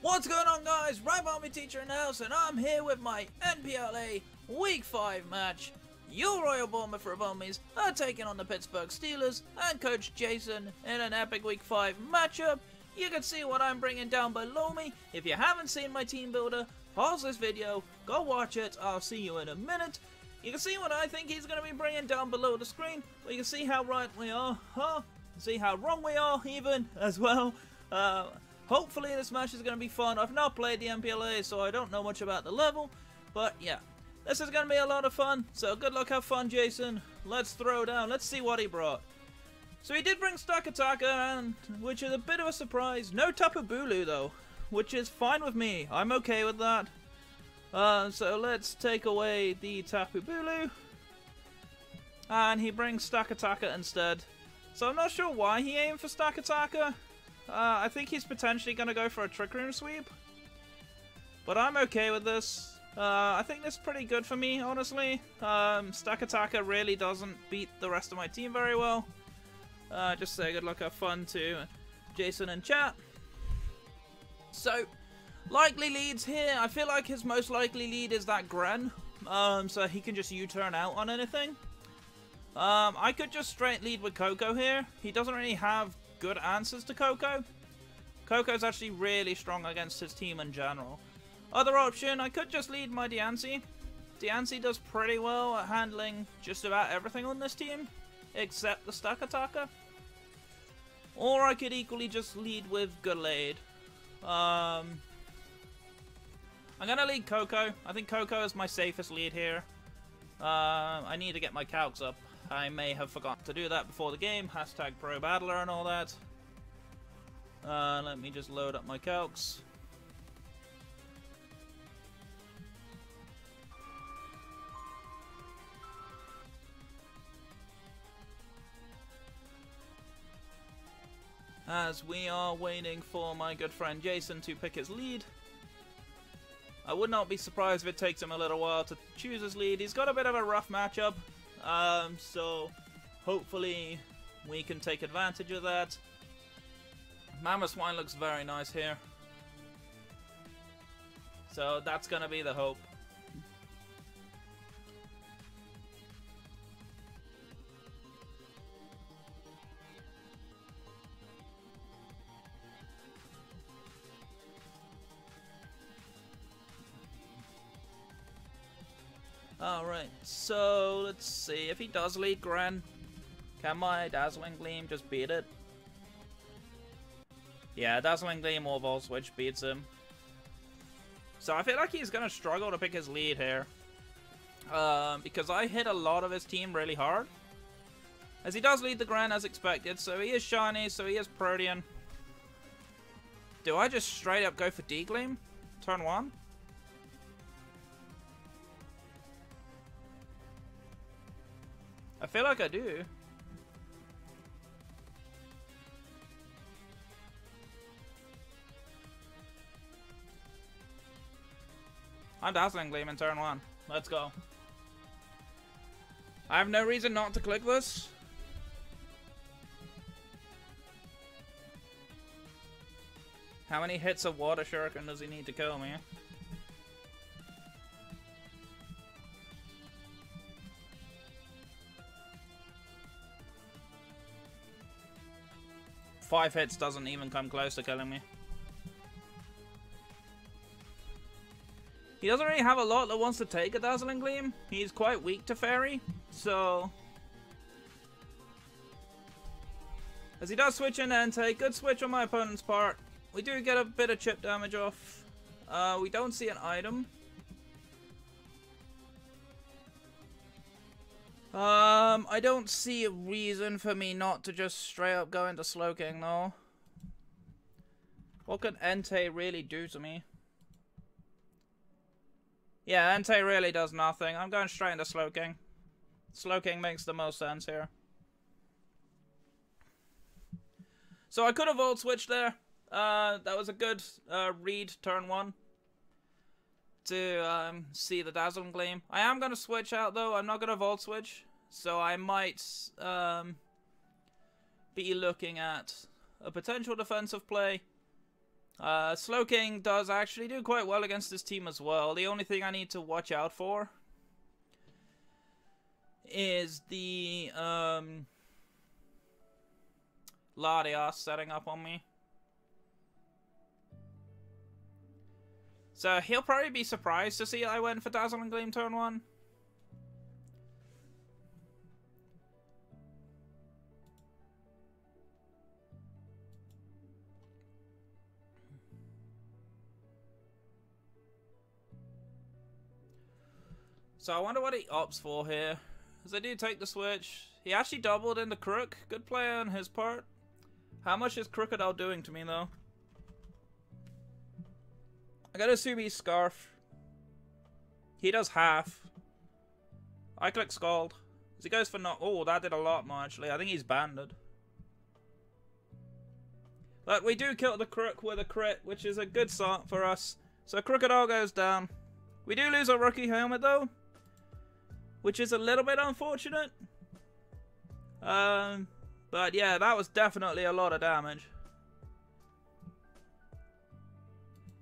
What's going on, guys? Right Army Teacher in the house, and I'm here with my NPLA Week 5 match. Your Royal Bournemouth Armies are taking on the Pittsburgh Steelas and Coach Jason in an epic Week 5 matchup. You can see what I'm bringing down below me. If you haven't seen my team builder, pause this video, go watch it. I'll see you in a minute. You can see what I think he's going to be bringing down below the screen. But you can see how right we are, see how wrong we are even as well. Hopefully this match is going to be fun. I've not played the NPLA, so I don't know much about the level. But yeah, this is going to be a lot of fun. So good luck, have fun, Jason. Let's throw down. Let's see what he brought. So he did bring Steelas, which is a bit of a surprise. No Tapu Bulu though, which is fine with me. I'm okay with that. So let's take away the Tapu Bulu. And he brings Steelas instead. So I'm not sure why he aimed for Steelas. I think he's potentially going to go for a Trick Room sweep. But I'm okay with this. I think this is pretty good for me, honestly. Steelas really doesn't beat the rest of my team very well. Just say good luck, have fun to Jason and chat. So, likely leads here. I feel like his most likely lead is that Gren. So he can just U-turn out on anything. I could just straight lead with Coco here. He doesn't really have good answers to Coco. Coco's actually really strong against his team in general. Other option, I could just lead my Diancie. Diancie does pretty well at handling just about everything on this team, except the Steelas. Or I could equally just lead with Gallade. I'm gonna lead Coco. I think Coco is my safest lead here. I need to get my calcs up. I may have forgotten to do that before the game. Hashtag Pro Battler and all that. Let me just load up my calcs. As we are waiting for my good friend Jason to pick his lead. I would not be surprised if it takes him a little while to choose his lead. He's got a bit of a rough matchup. So hopefully we can take advantage of that. Mammoth Swine looks very nice here. So that's going to be the hope. Alright, so let's see. If he does lead Gren, can my Dazzling Gleam just beat it? Yeah, Dazzling Gleam or Volt Switch beats him. So I feel like he's going to struggle to pick his lead here. Because I hit a lot of his team really hard. As he does lead the Gren as expected, so he is shiny, so he is Protean. Do I just straight up go for D-Gleam? Turn 1? I feel like I do. I'm Dazzling Gleam in turn 1. Let's go. I have no reason not to click this. How many hits of Water Shuriken does he need to kill me? Five hits doesn't even come close to killing me. He doesn't really have a lot that wants to take a Dazzling Gleam. He's quite weak to Fairy, so... As he does switch in Entei, good switch on my opponent's part. We do get a bit of chip damage off. We don't see an item. I don't see a reason for me not to just straight up go into Slowking though. What could Entei really do to me? Yeah, Entei really does nothing. I'm going straight into Slowking. Slowking makes the most sense here. So I could have Volt Switched there. That was a good read turn 1. To see the Dazzling Gleam. I am going to switch out though. I'm not going to Volt Switch. So I might be looking at a potential defensive play. Slowking does actually do quite well against this team as well. The only thing I need to watch out for is the Ladios setting up on me. So he'll probably be surprised to see I went for Dazzling Gleam turn 1. So I wonder what he opts for here. As I do take the switch. He actually doubled into Crook. Good play on his part. How much is Crocodile doing to me though? I gotta assume he's Scarf. He does half. I click Scald. As he goes for not. Oh, that did a lot more actually. I think he's banded. But we do kill the Crook with a crit, which is a good start for us. So Crocodile goes down. We do lose our rookie helmet though, which is a little bit unfortunate. But yeah, that was definitely a lot of damage.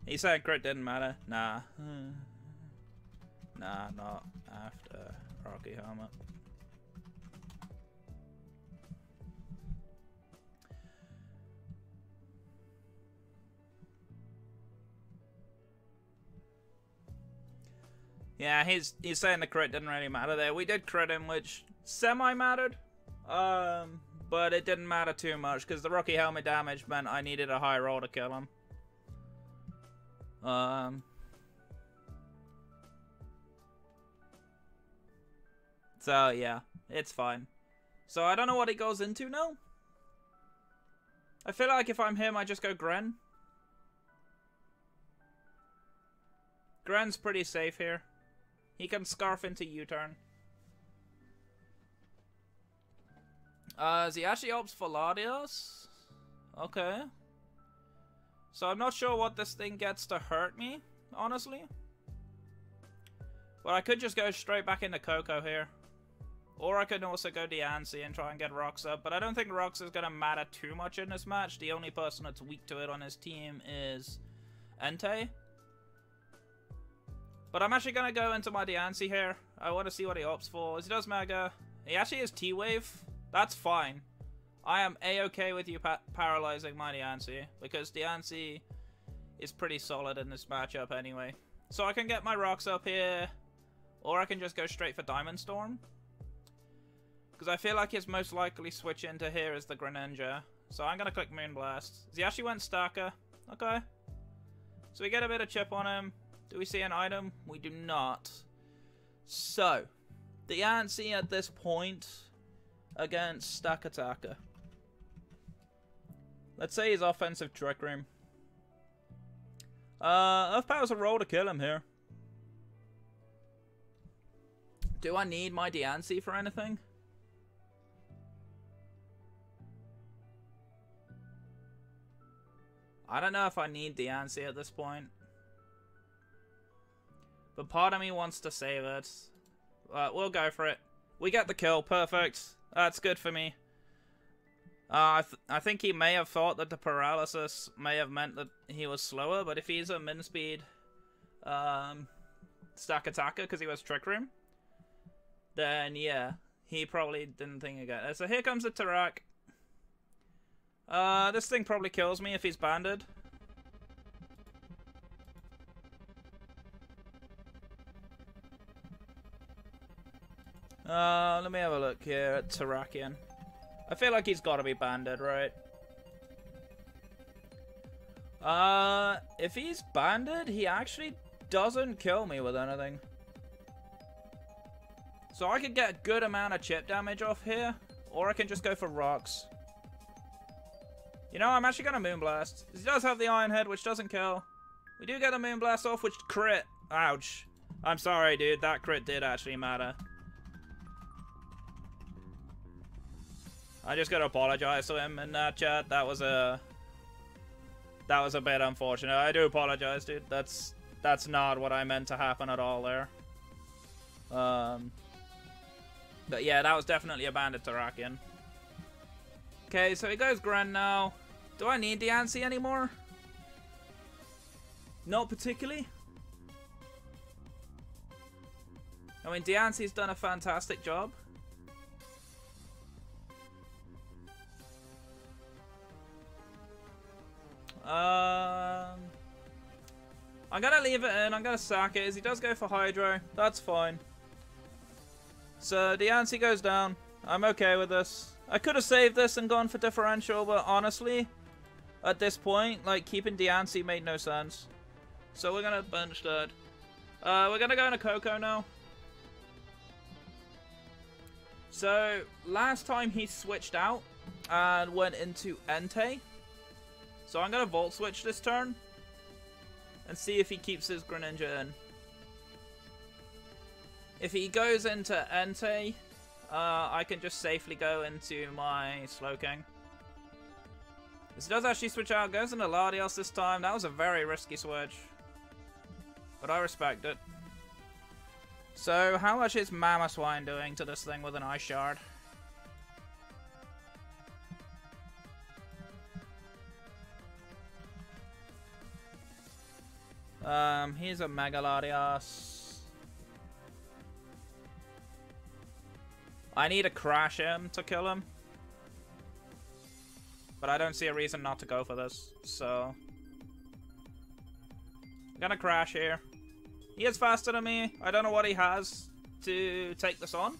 He said crit didn't matter. Nah. Nah, not after Rocky Helmet. Yeah, he's saying the crit didn't really matter there. We did crit him, which semi-mattered. But it didn't matter too much, because the Rocky Helmet damage meant I needed a high roll to kill him. So, yeah, it's fine. So, I don't know what he goes into now. I feel like if I'm him, I just go Gren. Gren's pretty safe here. He can Scarf into U-turn. He actually opts for Ladios. Okay. So I'm not sure what this thing gets to hurt me, honestly. But I could just go straight back into Coco here. Or I could also go Diancie and try and get Rox up. But I don't think Rox is going to matter too much in this match. The only person that's weak to it on his team is Entei. But I'm actually going to go into my Diancie here. I want to see what he opts for. As he does Mega. He actually has T-Wave. That's fine. I am A-okay with you paralyzing my Diancie, because Diancie is pretty solid in this matchup anyway. So I can get my rocks up here, or I can just go straight for Diamond Storm. Because I feel like his most likely switch into here is the Greninja. So I'm going to click Moonblast. He actually went Stacker. Okay. So we get a bit of chip on him. Do we see an item? We do not. So, Diancie at this point against Stack Attacker. Let's say he's offensive Trick Room. Earth Power's a roll to kill him here. Do I need my Diancie for anything? I don't know if I need Diancie at this point. But part of me wants to save it. We'll go for it. We get the kill. Perfect. That's good for me. I think he may have thought that the paralysis may have meant that he was slower, but if he's a min speed Stack Attacker because he was Trick Room, then yeah, he probably didn't think again. So here comes the Tarak. This thing probably kills me if he's banded. Let me have a look here at Tarakian. I feel like he's got to be banded, right? If he's banded, he actually doesn't kill me with anything. So I could get a good amount of chip damage off here, or I can just go for rocks. You know, I'm actually going to Moonblast. He does have the Iron Head, which doesn't kill. We do get a Moonblast off, which crit. Ouch. I'm sorry, dude. That crit did actually matter. I just gotta apologize to him in that chat. That was a bit unfortunate. I do apologize, dude. That's not what I meant to happen at all there. But yeah, that was definitely a banded Tarakian. Okay, so he goes Gren now. Do I need Diancie anymore? Not particularly. I mean, Diance's done a fantastic job. I'm gonna leave it in. I'm gonna sack it. As he does go for Hydro. That's fine. So Diance goes down. I'm okay with this. I could have saved this and gone for differential, but honestly, at this point, like, keeping Diance made no sense. So we're gonna bench that. We're gonna go into Coco now. So last time he switched out and went into Entei. So I'm gonna Volt Switch this turn and see if he keeps his Greninja in. If he goes into Entei, I can just safely go into my Slowking. This does actually switch out, goes into Latios this time. That was a very risky switch, but I respect it. So how much is Mamoswine doing to this thing with an Ice Shard? Here's a Mega Latios. I need to crash him to kill him. But I don't see a reason not to go for this, so I'm gonna crash here. He is faster than me. I don't know what he has to take this on.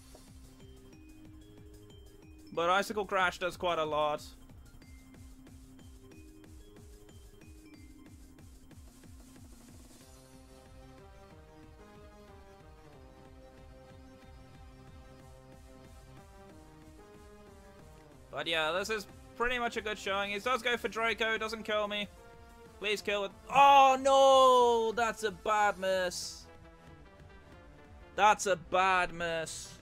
But Icicle Crash does quite a lot. But yeah, this is pretty much a good showing. He does go for Draco, doesn't kill me. Please kill it. Oh no! That's a bad miss. That's a bad miss.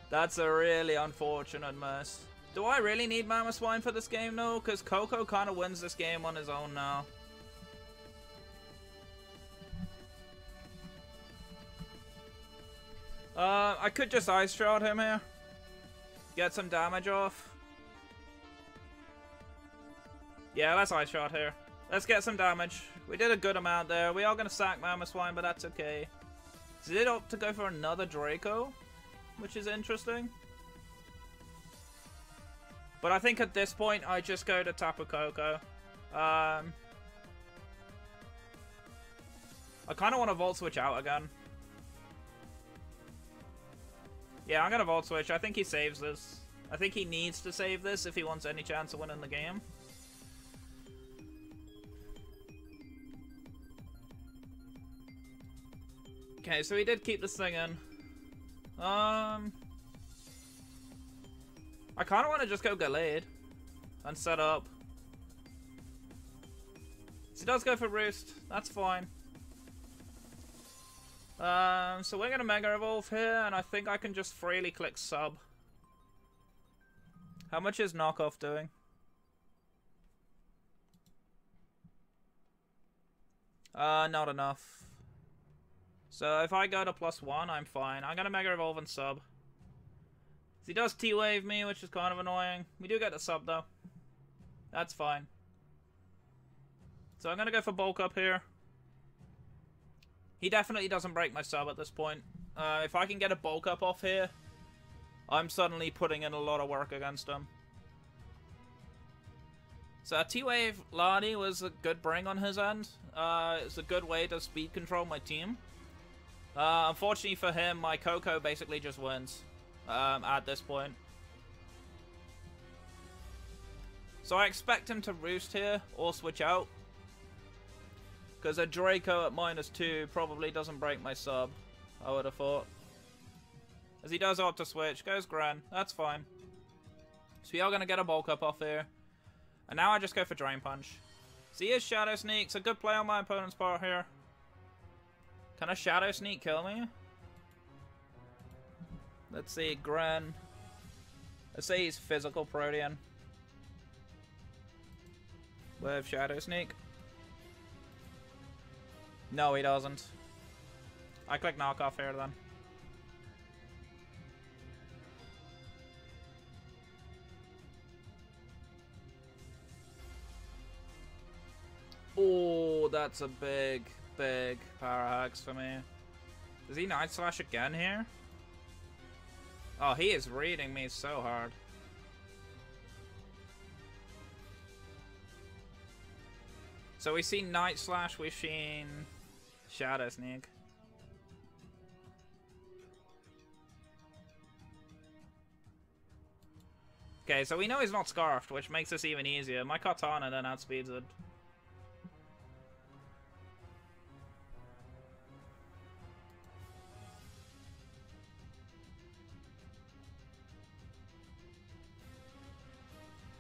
That's a really unfortunate miss. Do I really need Mamoswine for this game though? Because Coco kind of wins this game on his own now. I could just Ice Shroud him here. Get some damage off. Yeah, let's Ice Shroud here. Let's get some damage. We did a good amount there. We are going to sack Mamoswine, but that's okay. Is it up to go for another Draco? Which is interesting. But I think at this point, I just go to Tapu Koko. I kind of want to Volt Switch out again. Yeah, I'm going to Volt Switch. I think he saves this. I think he needs to save this if he wants any chance of winning the game. Okay, so he did keep this thing in. I kind of want to just go Gallade and set up. So he does go for Roost. That's fine. So we're going to Mega Evolve here, and I think I can just freely click Sub. How much is Knockoff doing? Not enough. So if I go to +1, I'm fine. I'm going to Mega Evolve and Sub. He does T-Wave me, which is kind of annoying. We do get the Sub, though. That's fine. So I'm going to go for Bulk Up here. He definitely doesn't break my Sub at this point. If I can get a Bulk Up off here, I'm suddenly putting in a lot of work against him. So T-Wave Lani was a good bring on his end. It's a good way to speed control my team. Unfortunately for him, my Coco basically just wins at this point. So I expect him to Roost here or switch out. Because a Draco at -2 probably doesn't break my Sub, I would have thought. As he does opt to switch, goes Gran, that's fine. So we are going to get a Bulk Up off here. And now I just go for Drain Punch. So he is Shadow Sneak, it's a good play on my opponent's part here. Can a Shadow Sneak kill me? Let's see, Gran. Let's say he's Physical Protean. With Shadow Sneak. No, he doesn't. I click Knockoff here then. Oh, that's a big, big power hacks for me. Does he Night Slash again here? Oh, he is reading me so hard. So we've seen Night Slash, we've seen Shadow Sneak. Okay, so we know he's not Scarfed, which makes this even easier. My Katana then outspeeds it.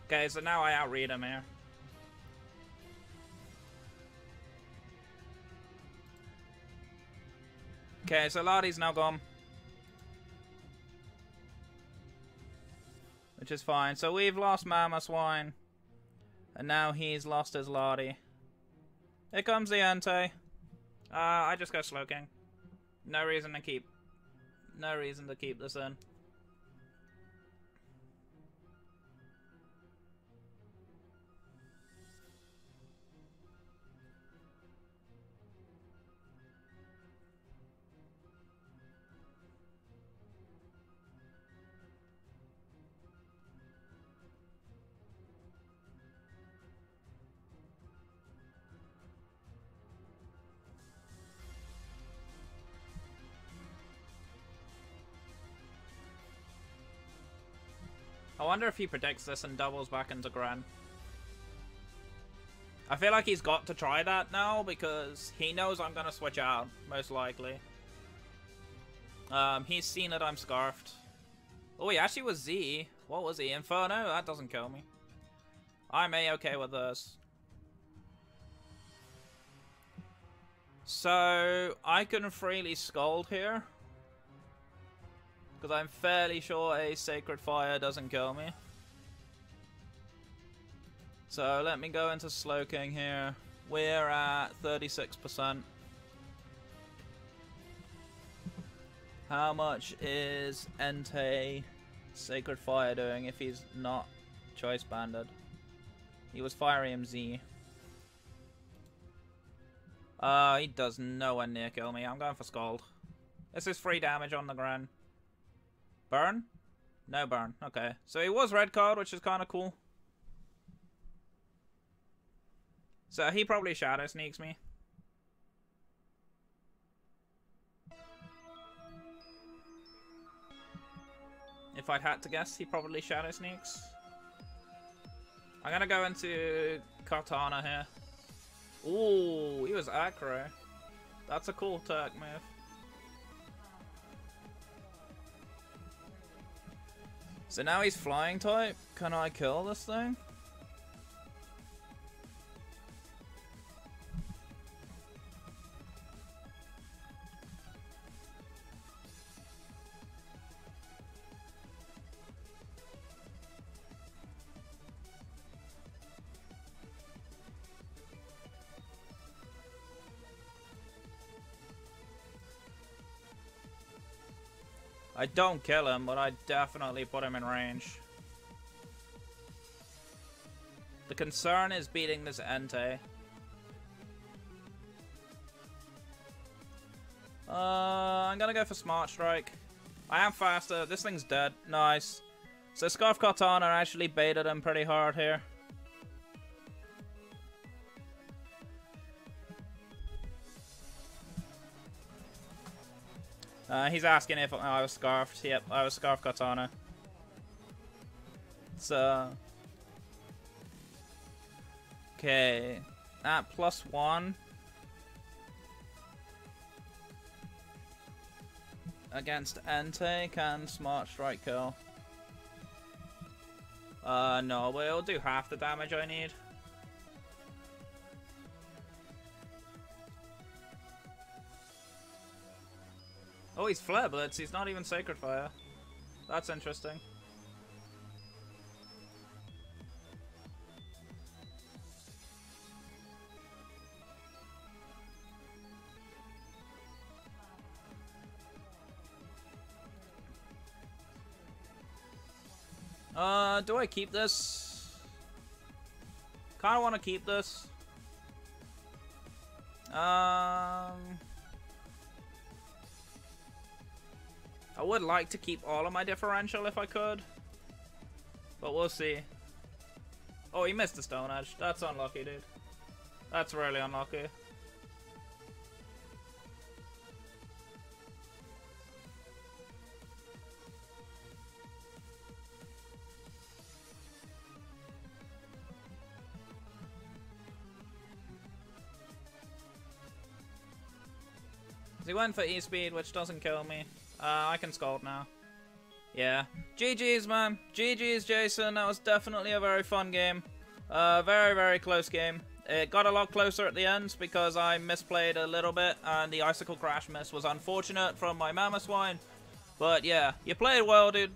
Okay, so now I outread him here. Okay, so Lottie's now gone. Which is fine. So we've lost Mama Swine. And now he's lost his Lottie. Here comes the Entei. I just go Slowking. No reason to keep this in. I wonder if he predicts this and doubles back into Gran. I feel like he's got to try that now because he knows I'm gonna switch out, most likely. He's seen that I'm Scarfed. Oh, he actually was Z. What was he? Inferno? That doesn't kill me. I'm A-okay with this. So, I can freely Scold here. Because I'm fairly sure a Sacred Fire doesn't kill me. So let me go into Slowking here. We're at 36%. How much is Entei Sacred Fire doing if he's not Choice Banded? He was Fiery MZ. He does nowhere near kill me. I'm going for Scald. This is free damage on the Gran. Burn? No burn. Okay. So he was red card, which is kind of cool. So he probably Shadow Sneaks me. If I'd had to guess, he probably Shadow Sneaks. I'm gonna go into Katana here. Ooh, he was aggro. That's a cool Turk move. So now he's flying type. Can I kill this thing? I don't kill him, but I definitely put him in range. The concern is beating this Entei. I'm gonna go for Smart Strike. I am faster. This thing's dead. Nice. So Scarf Katana actually baited him pretty hard here. He's asking if I was Scarfed. Yep, I was Scarf Katana. So... okay. At +1. Against Entei, can Smart Strike kill? No, but it'll do half the damage I need. Oh, he's Flare Blitz. He's not even Sacred Fire. That's interesting. Do I keep this? Kinda wanna keep this. I would like to keep all of my differential if I could. But we'll see. Oh, he missed the Stone Edge. That's unlucky, dude. That's really unlucky. He went for E-Speed, which doesn't kill me. I can Scald now. Yeah. GG's, man. GG's, Jason. That was definitely a very fun game. Very, very close game. It got a lot closer at the end because I misplayed a little bit, and the Icicle Crash miss was unfortunate from my Mamoswine. But yeah, you played well, dude.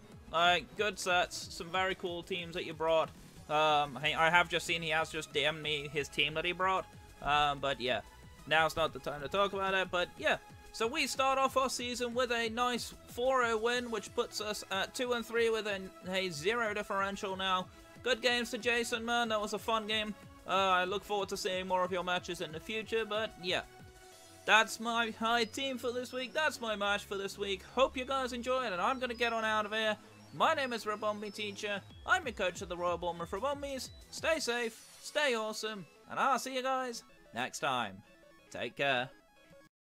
Good sets. Some very cool teams that you brought. I have just seen he has just DM'd me his team that he brought. But yeah, now's not the time to talk about it. But yeah. So we start off our season with a nice 4-0 win, which puts us at 2-3 with a 0 differential now. Good games to Jason, man. That was a fun game. I look forward to seeing more of your matches in the future, but yeah. That's my high team for this week. That's my match for this week. Hope you guys enjoyed, and I'm going to get on out of here. My name is Rabombi Teacher. I'm your coach of the Royal Bournemouth Rabombis. Stay safe, stay awesome, and I'll see you guys next time. Take care.